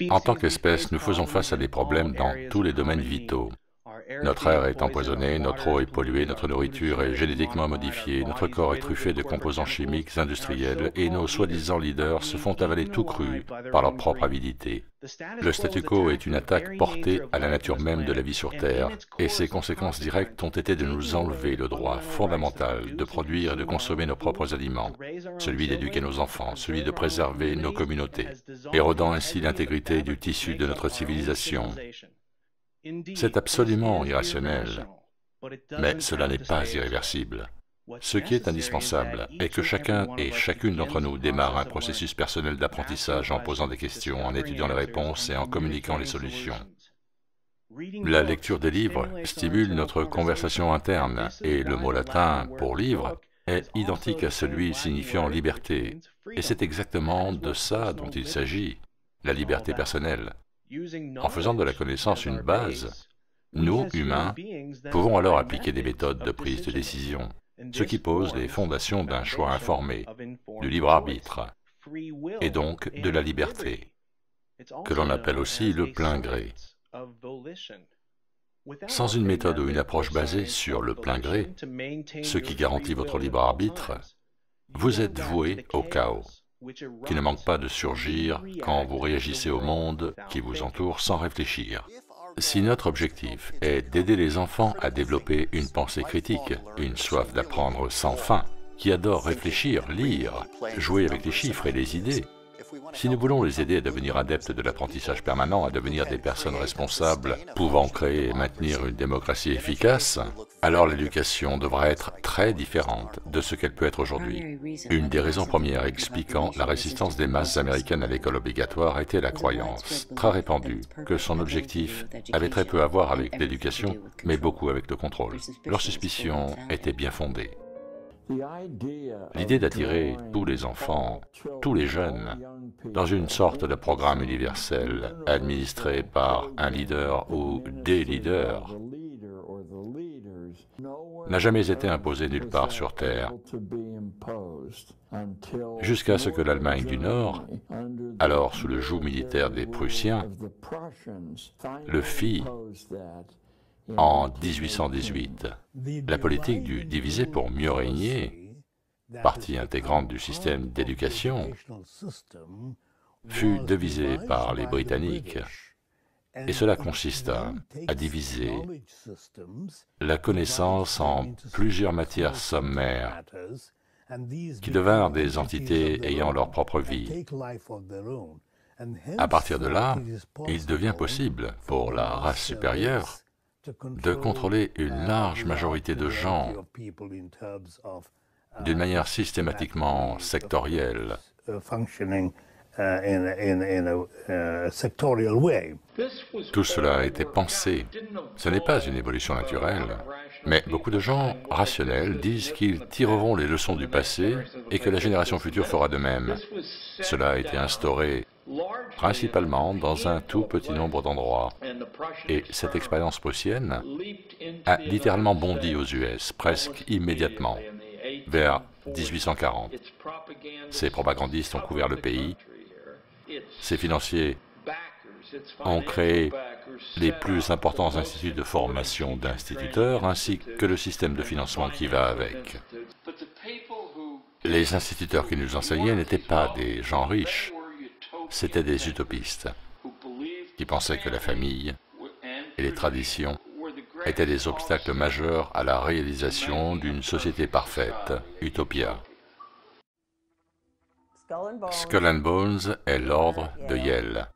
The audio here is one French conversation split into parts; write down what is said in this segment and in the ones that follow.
En tant qu'espèce, nous faisons face à des problèmes dans tous les domaines vitaux. Notre air est empoisonné, notre eau est polluée, notre nourriture est génétiquement modifiée, notre corps est truffé de composants chimiques industriels et nos soi-disant leaders se font avaler tout cru par leur propre avidité. Le statu quo est une attaque portée à la nature même de la vie sur Terre, et ses conséquences directes ont été de nous enlever le droit fondamental de produire et de consommer nos propres aliments, celui d'éduquer nos enfants, celui de préserver nos communautés, érodant ainsi l'intégrité du tissu de notre civilisation. C'est absolument irrationnel, mais cela n'est pas irréversible. Ce qui est indispensable est que chacun et chacune d'entre nous démarre un processus personnel d'apprentissage en posant des questions, en étudiant les réponses et en communiquant les solutions. La lecture des livres stimule notre conversation interne, et le mot latin pour livre est identique à celui signifiant liberté, et c'est exactement de ça dont il s'agit, la liberté personnelle. En faisant de la connaissance une base, nous, humains, pouvons alors appliquer des méthodes de prise de décision, ce qui pose les fondations d'un choix informé, du libre arbitre, et donc de la liberté, que l'on appelle aussi le plein gré. Sans une méthode ou une approche basée sur le plein gré, ce qui garantit votre libre arbitre, vous êtes voué au chaos, qui ne manque pas de surgir quand vous réagissez au monde qui vous entoure sans réfléchir. Si notre objectif est d'aider les enfants à développer une pensée critique, une soif d'apprendre sans fin, qui adore réfléchir, lire, jouer avec les chiffres et les idées, si nous voulons les aider à devenir adeptes de l'apprentissage permanent, à devenir des personnes responsables, pouvant créer et maintenir une démocratie efficace, alors l'éducation devra être très différente de ce qu'elle peut être aujourd'hui. Une des raisons premières expliquant la résistance des masses américaines à l'école obligatoire était la croyance, très répandue, que son objectif avait très peu à voir avec l'éducation, mais beaucoup avec le contrôle. Leur suspicion était bien fondée. L'idée d'attirer tous les enfants, tous les jeunes, dans une sorte de programme universel administré par un leader ou des leaders n'a jamais été imposée nulle part sur Terre, jusqu'à ce que l'Allemagne du Nord, alors sous le joug militaire des Prussiens, le fit en 1818. La politique du diviser pour mieux régner, partie intégrante du système d'éducation, fut devisée par les Britanniques, et cela consista à diviser la connaissance en plusieurs matières sommaires qui devinrent des entités ayant leur propre vie. À partir de là, il devient possible pour la race supérieure de contrôler une large majorité de gens d'une manière systématiquement sectorielle. Tout cela a été pensé. Ce n'est pas une évolution naturelle, mais beaucoup de gens rationnels disent qu'ils tireront les leçons du passé et que la génération future fera de même. Cela a été instauré principalement dans un tout petit nombre d'endroits. Et cette expérience prussienne a littéralement bondi aux US, presque immédiatement, vers 1840. Ces propagandistes ont couvert le pays, ces financiers ont créé les plus importants instituts de formation d'instituteurs, ainsi que le système de financement qui va avec. Les instituteurs qui nous enseignaient n'étaient pas des gens riches, c'étaient des utopistes qui pensaient que la famille et les traditions étaient des obstacles majeurs à la réalisation d'une société parfaite, Utopia. Skull and Bones est l'ordre de Yale.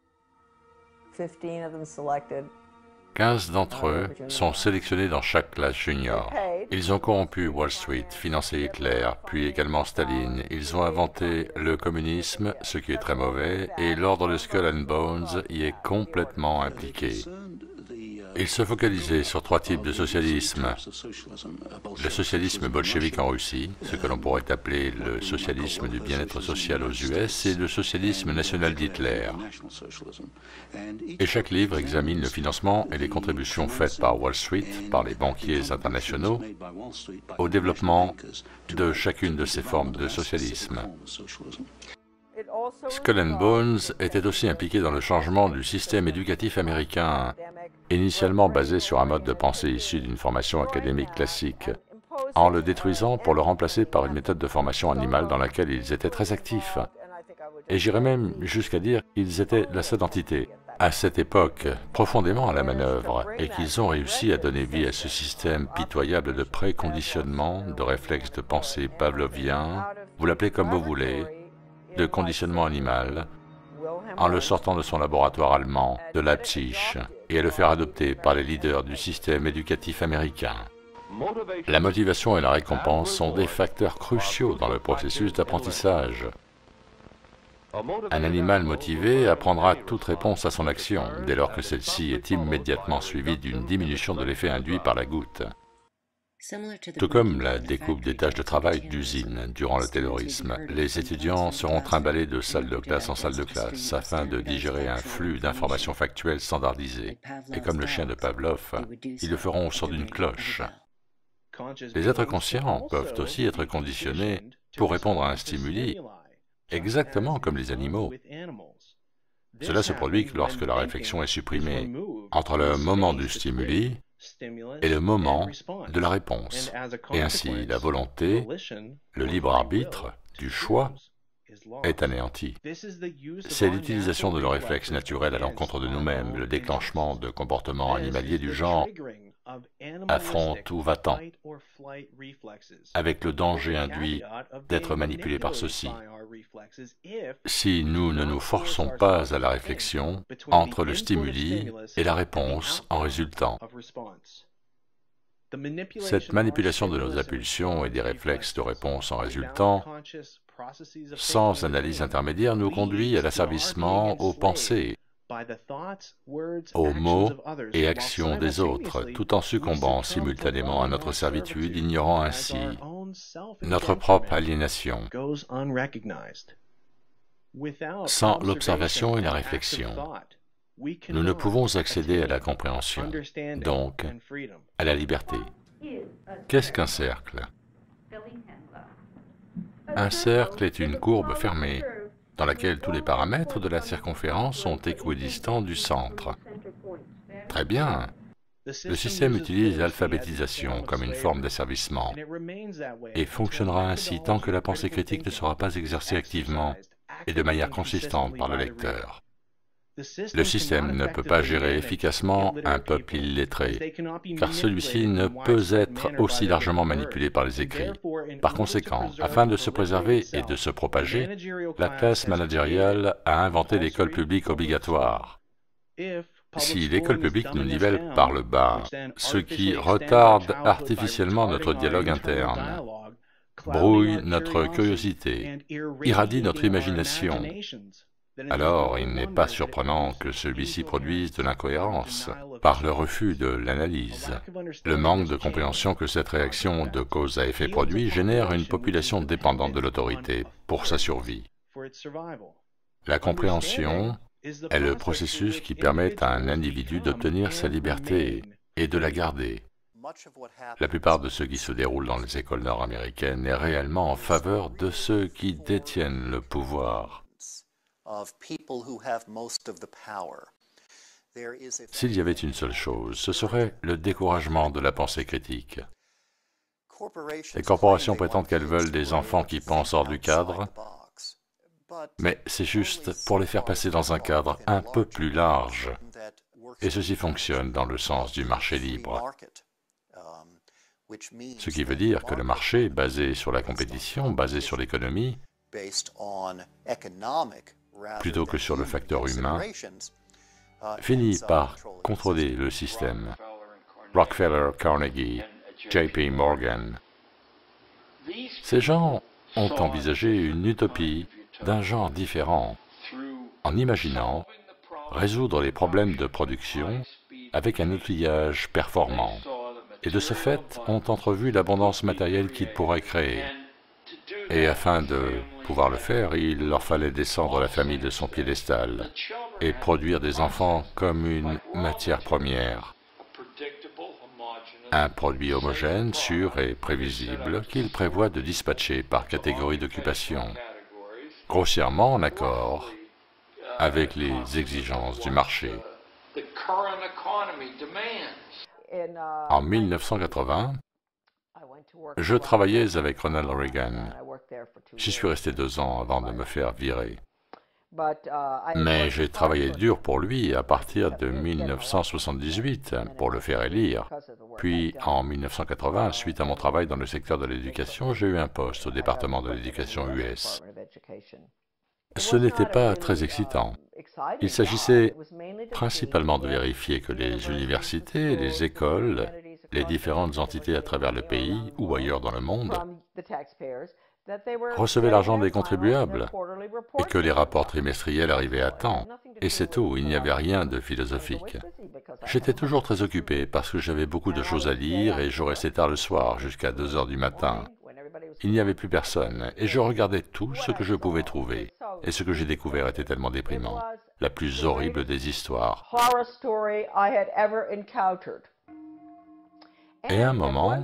15 d'entre eux sont sélectionnés dans chaque classe junior. Ils ont corrompu Wall Street, financé Hitler, puis également Staline. Ils ont inventé le communisme, ce qui est très mauvais, et l'ordre de Skull and Bones y est complètement impliqué. Ils se focalisaient sur 3 types de socialisme. Le socialisme bolchevique en Russie, ce que l'on pourrait appeler le socialisme du bien-être social aux US, et le socialisme national d'Hitler. Et chaque livre examine le financement et les contributions faites par Wall Street, par les banquiers internationaux, au développement de chacune de ces formes de socialisme. Skull and Bones était aussi impliqué dans le changement du système éducatif américain, initialement basé sur un mode de pensée issu d'une formation académique classique, en le détruisant pour le remplacer par une méthode de formation animale dans laquelle ils étaient très actifs. Et j'irais même jusqu'à dire qu'ils étaient la seule entité, à cette époque, profondément à la manœuvre, et qu'ils ont réussi à donner vie à ce système pitoyable de préconditionnement, de réflexes de pensée pavloviens, vous l'appelez comme vous voulez, de conditionnement animal, en le sortant de son laboratoire allemand, de Leipzig, et à le faire adopter par les leaders du système éducatif américain. La motivation et la récompense sont des facteurs cruciaux dans le processus d'apprentissage. Un animal motivé apprendra toute réponse à son action, dès lors que celle-ci est immédiatement suivie d'une diminution de l'effet induit par la goutte. Tout comme la découpe des tâches de travail d'usine durant le taylorisme, les étudiants seront trimballés de salle de classe en salle de classe afin de digérer un flux d'informations factuelles standardisées. Et comme le chien de Pavlov, ils le feront au son d'une cloche. Les êtres conscients peuvent aussi être conditionnés pour répondre à un stimuli, exactement comme les animaux. Cela se produit lorsque la réflexion est supprimée entre le moment du stimuli et le moment de la réponse. Et ainsi, la volonté, le libre arbitre du choix est anéanti. C'est l'utilisation de nos réflexes naturels à l'encontre de nous-mêmes, le déclenchement de comportements animaliers du genre affronte ou va-t'en, avec le danger induit d'être manipulé par ceci. Si nous ne nous forçons pas à la réflexion entre le stimuli et la réponse en résultant. Cette manipulation de nos impulsions et des réflexes de réponse en résultant, sans analyse intermédiaire, nous conduit à l'asservissement aux pensées, aux mots et actions des autres, tout en succombant simultanément à notre servitude, ignorant ainsi notre propre aliénation. Sans l'observation et la réflexion, nous ne pouvons accéder à la compréhension, donc à la liberté. Qu'est-ce qu'un cercle? Un cercle est une courbe fermée, dans laquelle tous les paramètres de la circonférence sont équidistants du centre. Très bien. Le système utilise l'alphabétisation comme une forme d'asservissement et fonctionnera ainsi tant que la pensée critique ne sera pas exercée activement et de manière consistante par le lecteur. Le système ne peut pas gérer efficacement un peuple illettré, car celui-ci ne peut être aussi largement manipulé par les écrits. Par conséquent, afin de se préserver et de se propager, la classe managériale a inventé l'école publique obligatoire. Si l'école publique nous nivelle par le bas, ce qui retarde artificiellement notre dialogue interne, brouille notre curiosité, irradie notre imagination, alors il n'est pas surprenant que celui-ci produise de l'incohérence par le refus de l'analyse. Le manque de compréhension que cette réaction de cause à effet produit génère une population dépendante de l'autorité pour sa survie. La compréhension est le processus qui permet à un individu d'obtenir sa liberté et de la garder. La plupart de ce qui se déroule dans les écoles nord-américaines est réellement en faveur de ceux qui détiennent le pouvoir. S'il y avait une seule chose, ce serait le découragement de la pensée critique. Les corporations prétendent qu'elles veulent des enfants qui pensent hors du cadre, mais c'est juste pour les faire passer dans un cadre un peu plus large, et ceci fonctionne dans le sens du marché libre. Ce qui veut dire que le marché, basé sur la compétition, basé sur l'économie, plutôt que sur le facteur humain, finit par contrôler le système. Rockefeller, Carnegie, J.P. Morgan. Ces gens ont envisagé une utopie d'un genre différent, en imaginant résoudre les problèmes de production avec un outillage performant, et de ce fait ont entrevu l'abondance matérielle qu'ils pourraient créer. Et afin de pouvoir le faire, il leur fallait descendre la famille de son piédestal et produire des enfants comme une matière première, un produit homogène, sûr et prévisible qu'ils prévoient de dispatcher par catégorie d'occupation, grossièrement en accord avec les exigences du marché. En 1980, je travaillais avec Ronald Reagan. J'y suis resté 2 ans avant de me faire virer. Mais j'ai travaillé dur pour lui à partir de 1978 pour le faire élire. Puis, en 1980, suite à mon travail dans le secteur de l'éducation, j'ai eu un poste au département de l'éducation US. Ce n'était pas très excitant. Il s'agissait principalement de vérifier que les universités, les écoles, les différentes entités à travers le pays ou ailleurs dans le monde recevaient l'argent des contribuables et que les rapports trimestriels arrivaient à temps. Et c'est tout, il n'y avait rien de philosophique. J'étais toujours très occupé parce que j'avais beaucoup de choses à lire et je restais tard le soir jusqu'à 2 heures du matin. Il n'y avait plus personne et je regardais tout ce que je pouvais trouver. Et ce que j'ai découvert était tellement déprimant. La plus horrible des histoires. Et à un moment,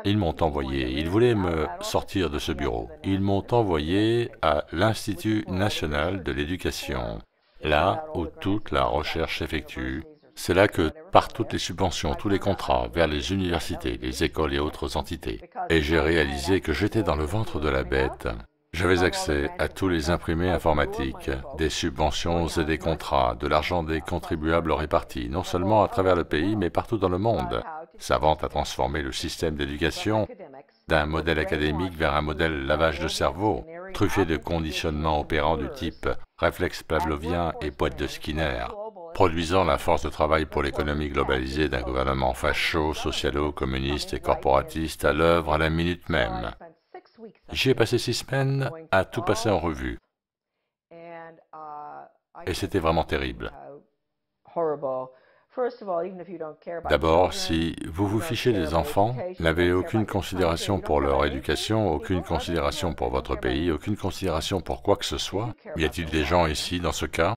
ils m'ont envoyé, ils voulaient me sortir de ce bureau. Ils m'ont envoyé à l'Institut national de l'éducation, là où toute la recherche s'effectue. C'est là que partent toutes les subventions, tous les contrats vers les universités, les écoles et autres entités. Et j'ai réalisé que j'étais dans le ventre de la bête. J'avais accès à tous les imprimés informatiques, des subventions et des contrats, de l'argent des contribuables répartis, non seulement à travers le pays, mais partout dans le monde, servant à transformer le système d'éducation d'un modèle académique vers un modèle lavage de cerveau, truffé de conditionnements opérants du type réflexe pavlovien et boîte de Skinner, produisant la force de travail pour l'économie globalisée d'un gouvernement facho, socialo-communiste et corporatiste à l'œuvre à la minute même. J'y ai passé 6 semaines à tout passer en revue. Et c'était vraiment terrible. D'abord, si vous vous fichez des enfants, n'avez aucune considération pour leur éducation, aucune considération pour votre pays, aucune considération pour quoi que ce soit, y a-t-il des gens ici, dans ce cas,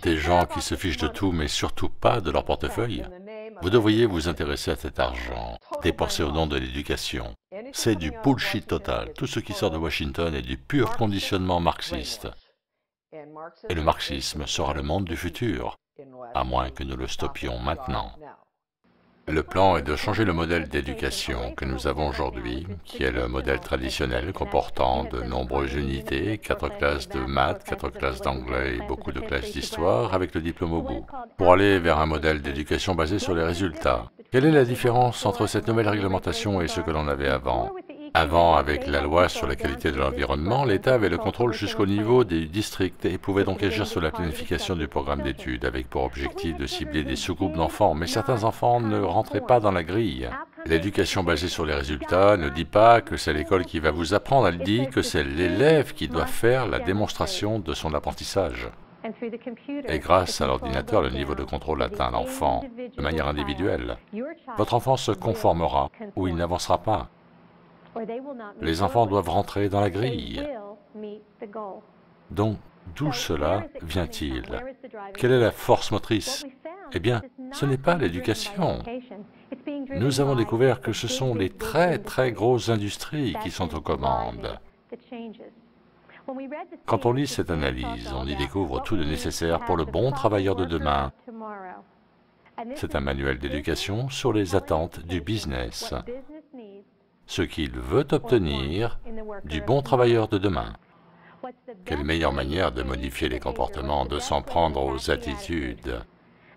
des gens qui se fichent de tout, mais surtout pas de leur portefeuille? Vous devriez vous intéresser à cet argent, dépensé au nom de l'éducation. C'est du bullshit total. Tout ce qui sort de Washington est du pur conditionnement marxiste. Et le marxisme sera le monde du futur, à moins que nous le stoppions maintenant. Le plan est de changer le modèle d'éducation que nous avons aujourd'hui, qui est le modèle traditionnel comportant de nombreuses unités, 4 classes de maths, 4 classes d'anglais et beaucoup de classes d'histoire avec le diplôme au bout, pour aller vers un modèle d'éducation basé sur les résultats. Quelle est la différence entre cette nouvelle réglementation et ce que l'on avait avant? Avant, avec la loi sur la qualité de l'environnement, l'État avait le contrôle jusqu'au niveau des districts et pouvait donc agir sur la planification du programme d'études, avec pour objectif de cibler des sous-groupes d'enfants, mais certains enfants ne rentraient pas dans la grille. L'éducation basée sur les résultats ne dit pas que c'est l'école qui va vous apprendre, elle dit que c'est l'élève qui doit faire la démonstration de son apprentissage. Et grâce à l'ordinateur, le niveau de contrôle atteint l'enfant de manière individuelle. Votre enfant se conformera ou il n'avancera pas. Les enfants doivent rentrer dans la grille. Donc, d'où cela vient-il? Quelle est la force motrice? Eh bien, ce n'est pas l'éducation. Nous avons découvert que ce sont les très grosses industries qui sont aux commandes. Quand on lit cette analyse, on y découvre tout le nécessaire pour le bon travailleur de demain. C'est un manuel d'éducation sur les attentes du business. Ce qu'il veut obtenir du bon travailleur de demain. Quelle meilleure manière de modifier les comportements, de s'en prendre aux attitudes,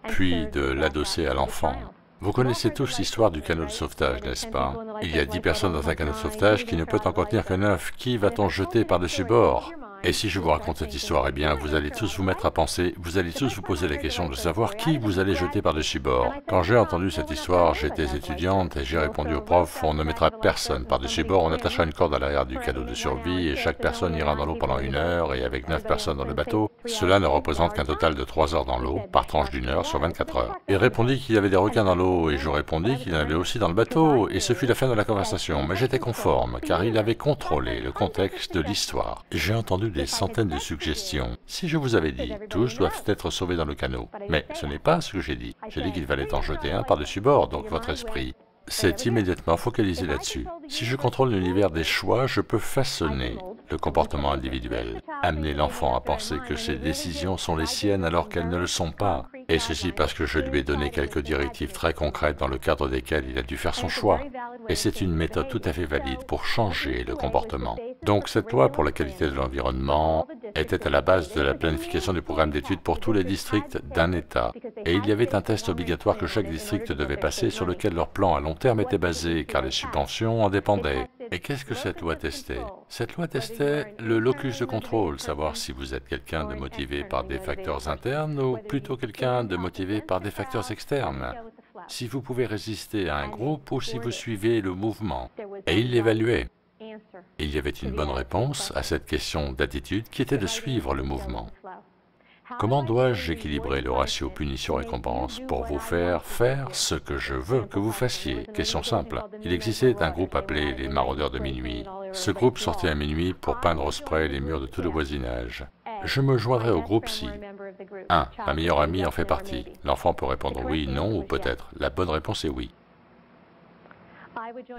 puis de l'adosser à l'enfant. Vous connaissez tous l'histoire du canot de sauvetage, n'est-ce pas? Il y a 10 personnes dans un canot de sauvetage qui ne peut en contenir que 9. Qui va-t-on jeter par-dessus bord? Et si je vous raconte cette histoire, eh bien, vous allez tous vous mettre à penser, vous allez tous vous poser la question de savoir qui vous allez jeter par-dessus bord. Quand j'ai entendu cette histoire, j'étais étudiante et j'ai répondu au prof, on ne mettra personne par-dessus bord, on attachera une corde à l'arrière du canot de survie et chaque personne ira dans l'eau pendant 1 heure et avec 9 personnes dans le bateau, cela ne représente qu'un total de 3 heures dans l'eau, par tranche d'1 heure sur 24 heures. Il répondit qu'il y avait des requins dans l'eau et je répondis qu'il y en avait aussi dans le bateau et ce fut la fin de la conversation, mais j'étais conforme car il avait contrôlé le contexte de l'histoire. J'ai entendu des centaines de suggestions. Si je vous avais dit, tous doivent être sauvés dans le canot. Mais ce n'est pas ce que j'ai dit. J'ai dit qu'il fallait en jeter un par-dessus bord, donc votre esprit s'est immédiatement focalisé là-dessus. Si je contrôle l'univers des choix, je peux façonner le comportement individuel. Amener l'enfant à penser que ses décisions sont les siennes alors qu'elles ne le sont pas. Et ceci parce que je lui ai donné quelques directives très concrètes dans le cadre desquelles il a dû faire son choix. Et c'est une méthode tout à fait valide pour changer le comportement. Donc cette loi pour la qualité de l'environnement était à la base de la planification du programme d'études pour tous les districts d'un État. Et il y avait un test obligatoire que chaque district devait passer sur lequel leur plan à long terme était basé, car les subventions en dépendaient. Et qu'est-ce que cette loi testait? Cette loi testait le locus de contrôle, savoir si vous êtes quelqu'un de motivé par des facteurs internes ou plutôt quelqu'un de motivé par des facteurs externes. Si vous pouvez résister à un groupe ou si vous suivez le mouvement. Et il l'évaluait. Il y avait une bonne réponse à cette question d'attitude qui était de suivre le mouvement. Comment dois-je équilibrer le ratio punition-récompense pour vous faire faire ce que je veux que vous fassiez? Question simple. Il existait un groupe appelé les Maraudeurs de minuit. Ce groupe sortait à minuit pour peindre au spray les murs de tout le voisinage. Je me joindrai au groupe si 1. Ma meilleure amie en fait partie. L'enfant peut répondre oui, non ou peut-être. La bonne réponse est oui.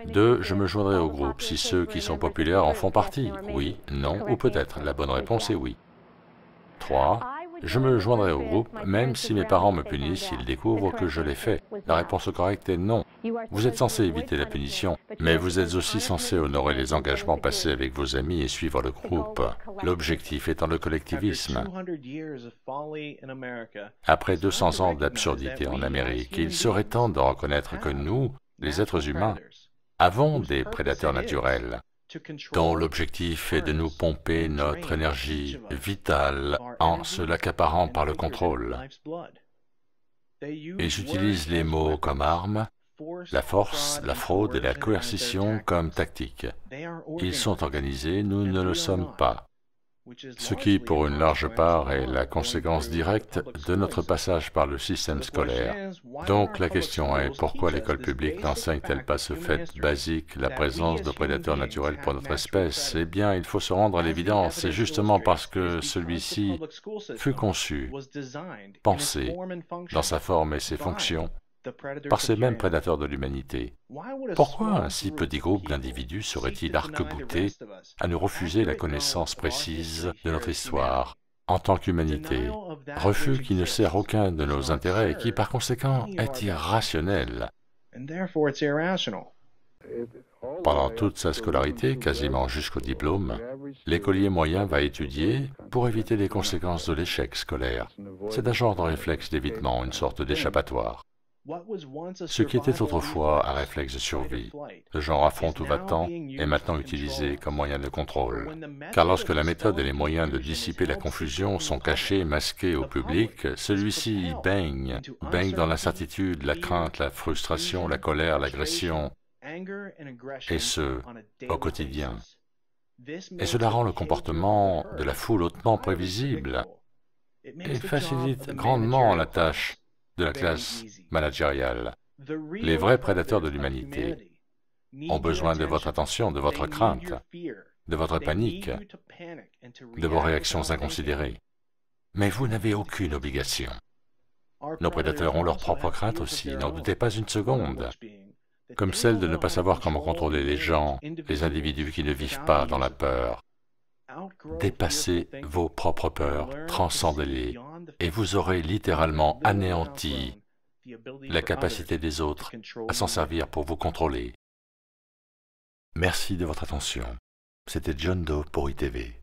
2. Je me joindrai au groupe si ceux qui sont populaires en font partie. Oui, non ou peut-être. La bonne réponse est oui. 3. Je me joindrai au groupe même si mes parents me punissent s'ils découvrent que je l'ai fait. La réponse correcte est non. Vous êtes censé éviter la punition, mais vous êtes aussi censé honorer les engagements passés avec vos amis et suivre le groupe, l'objectif étant le collectivisme. Après 200 ans d'absurdité en Amérique, il serait temps de reconnaître que nous, les êtres humains, avons des prédateurs naturels, dont l'objectif est de nous pomper notre énergie vitale en se l'accaparant par le contrôle. Ils utilisent les mots comme armes, la force, la fraude et la coercition comme tactique. Ils sont organisés, nous ne le sommes pas. Ce qui, pour une large part, est la conséquence directe de notre passage par le système scolaire. Donc la question est, pourquoi l'école publique n'enseigne-t-elle pas ce fait basique, la présence de prédateurs naturels pour notre espèce? Eh bien, il faut se rendre à l'évidence, c'est justement parce que celui-ci fut conçu, pensé, dans sa forme et ses fonctions, par ces mêmes prédateurs de l'humanité. Pourquoi un si petit groupe d'individus serait-il arc-bouté à nous refuser la connaissance précise de notre histoire en tant qu'humanité? Refus qui ne sert aucun de nos intérêts et qui, par conséquent, est irrationnel. Pendant toute sa scolarité, quasiment jusqu'au diplôme, l'écolier moyen va étudier pour éviter les conséquences de l'échec scolaire. C'est un genre de réflexe d'évitement, une sorte d'échappatoire. Ce qui était autrefois un réflexe de survie, le genre affronte ou va-t'en, est maintenant utilisé comme moyen de contrôle. Car lorsque la méthode et les moyens de dissiper la confusion sont cachés, masqués au public, celui-ci baigne dans l'incertitude, la crainte, la frustration, la colère, l'agression, et ce, au quotidien. Et cela rend le comportement de la foule hautement prévisible et facilite grandement la tâche de la classe managériale. Les vrais prédateurs de l'humanité ont besoin de votre attention, de votre crainte, de votre panique, de vos réactions inconsidérées. Mais vous n'avez aucune obligation. Nos prédateurs ont leur propre crainte aussi, n'en doutez pas une seconde, comme celle de ne pas savoir comment contrôler les gens, les individus qui ne vivent pas dans la peur. Dépassez vos propres peurs, transcendez-les, et vous aurez littéralement anéanti la capacité des autres à s'en servir pour vous contrôler. Merci de votre attention. C'était John Doe pour ITV.